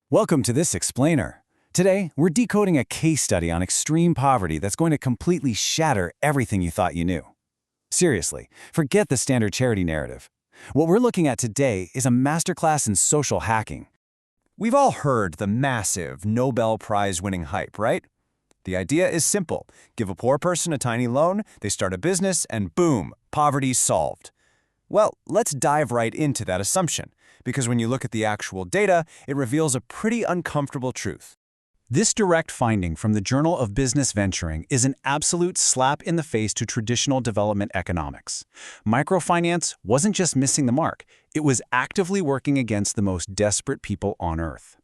Welcome to this explainer. Today, we're decoding a case study on extreme poverty that's going to completely shatter everything you thought you knew. Seriously, forget the standard charity narrative. What we're looking at today is a masterclass in social hacking. We've all heard the massive Nobel Prize-winning hype, right? The idea is simple. Give a poor person a tiny loan, they start a business, and boom, poverty's solved. Well, let's dive right into that assumption, because when you look at the actual data, it reveals a pretty uncomfortable truth. This direct finding from the Journal of Business Venturing is an absolute slap in the face to traditional development economics. Microfinance wasn't just missing the mark, it was actively working against the most desperate people on Earth.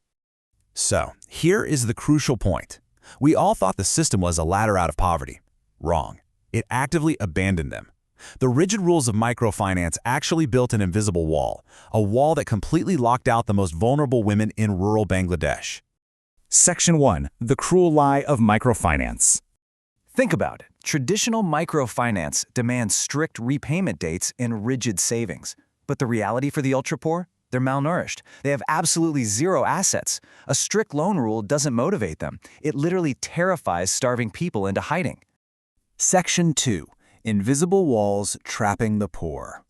So, here is the crucial point. We all thought the system was a ladder out of poverty. Wrong. It actively abandoned them. The rigid rules of microfinance actually built an invisible wall, a wall that completely locked out the most vulnerable women in rural Bangladesh. Section 1. The Cruel Lie of Microfinance. Think about it. Traditional microfinance demands strict repayment dates and rigid savings. But the reality for the ultra-poor? They're malnourished. They have absolutely zero assets. A strict loan rule doesn't motivate them. It literally terrifies starving people into hiding. Section 2. Invisible walls trapping the poor.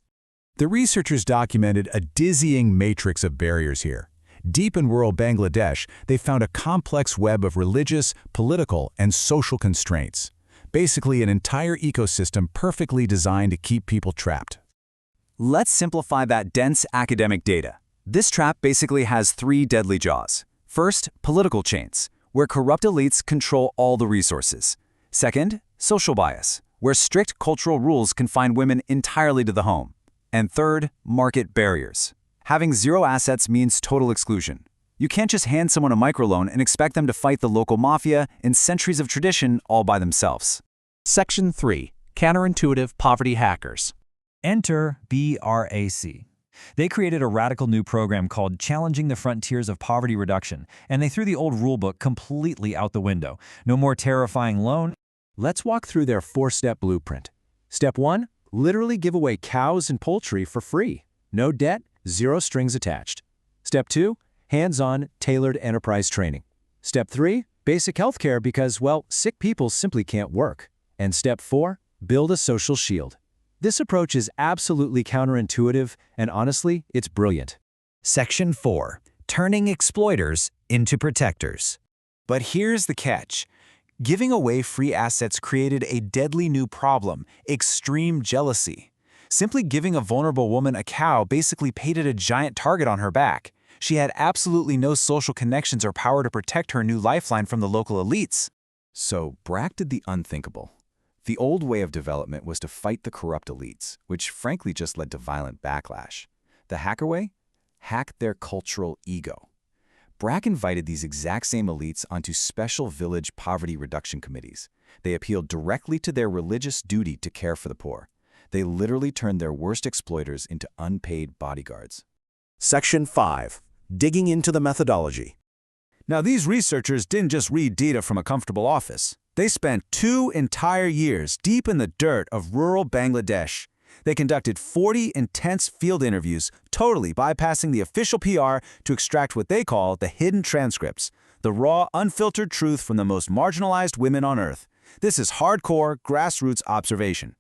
The researchers documented a dizzying matrix of barriers here. Deep in rural Bangladesh, they found a complex web of religious, political, and social constraints. Basically, an entire ecosystem perfectly designed to keep people trapped. Let's simplify that dense academic data. This trap basically has three deadly jaws. First, political chains, where corrupt elites control all the resources. Second, social bias, where strict cultural rules confine women entirely to the home. And third, market barriers. Having zero assets means total exclusion. You can't just hand someone a microloan and expect them to fight the local mafia and centuries of tradition all by themselves. Section 3. Counterintuitive Poverty Hackers. Enter BRAC. They created a radical new program called Challenging the Frontiers of Poverty Reduction, and they threw the old rulebook completely out the window. No more terrifying loan. Let's walk through their four-step blueprint. Step 1. Literally give away cows and poultry for free. No debt, zero strings attached. Step 2. Hands-on, tailored enterprise training. Step 3. Basic healthcare because, well, sick people simply can't work. And Step 4. Build a social shield. This approach is absolutely counterintuitive, and honestly, it's brilliant. Section 4. Turning exploiters into protectors. But here's the catch. Giving away free assets created a deadly new problem: extreme jealousy. Simply giving a vulnerable woman a cow basically painted a giant target on her back. She had absolutely no social connections or power to protect her new lifeline from the local elites. So BRAC did the unthinkable. The old way of development was to fight the corrupt elites, which frankly just led to violent backlash. The hacker way? Hack their cultural ego. BRAC invited these exact same elites onto special village poverty reduction committees. They appealed directly to their religious duty to care for the poor. They literally turned their worst exploiters into unpaid bodyguards. Section 5. Digging into the methodology. Now, these researchers didn't just read data from a comfortable office. They spent 2 entire years deep in the dirt of rural Bangladesh. They conducted 40 intense field interviews, totally bypassing the official PR to extract what they call the hidden transcripts, the raw, unfiltered truth from the most marginalized women on Earth. This is hardcore, grassroots observation.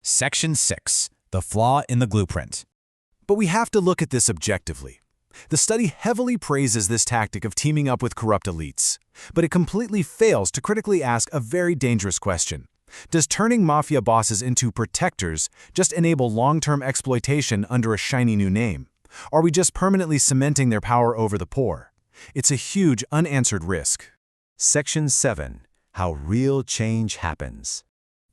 Section 6. The Flaw in the Blueprint. But we have to look at this objectively. The study heavily praises this tactic of teaming up with corrupt elites, but it completely fails to critically ask a very dangerous question. Does turning mafia bosses into protectors just enable long-term exploitation under a shiny new name? Are we just permanently cementing their power over the poor? It's a huge unanswered risk. Section 7. How real change happens.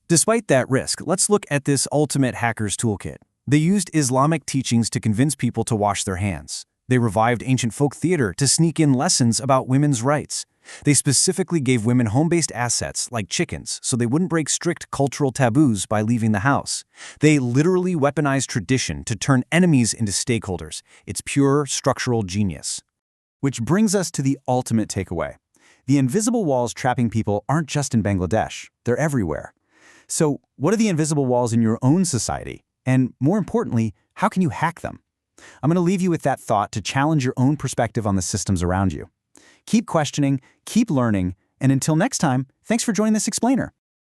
Despite that risk, let's look at this ultimate hacker's toolkit. They used Islamic teachings to convince people to wash their hands. They revived ancient folk theater to sneak in lessons about women's rights. They specifically gave women home-based assets like chickens so they wouldn't break strict cultural taboos by leaving the house. They literally weaponized tradition to turn enemies into stakeholders. It's pure structural genius. Which brings us to the ultimate takeaway. The invisible walls trapping people aren't just in Bangladesh. They're everywhere. So, what are the invisible walls in your own society? And more importantly, how can you hack them? I'm going to leave you with that thought to challenge your own perspective on the systems around you. Keep questioning, keep learning, and until next time, thanks for joining this explainer.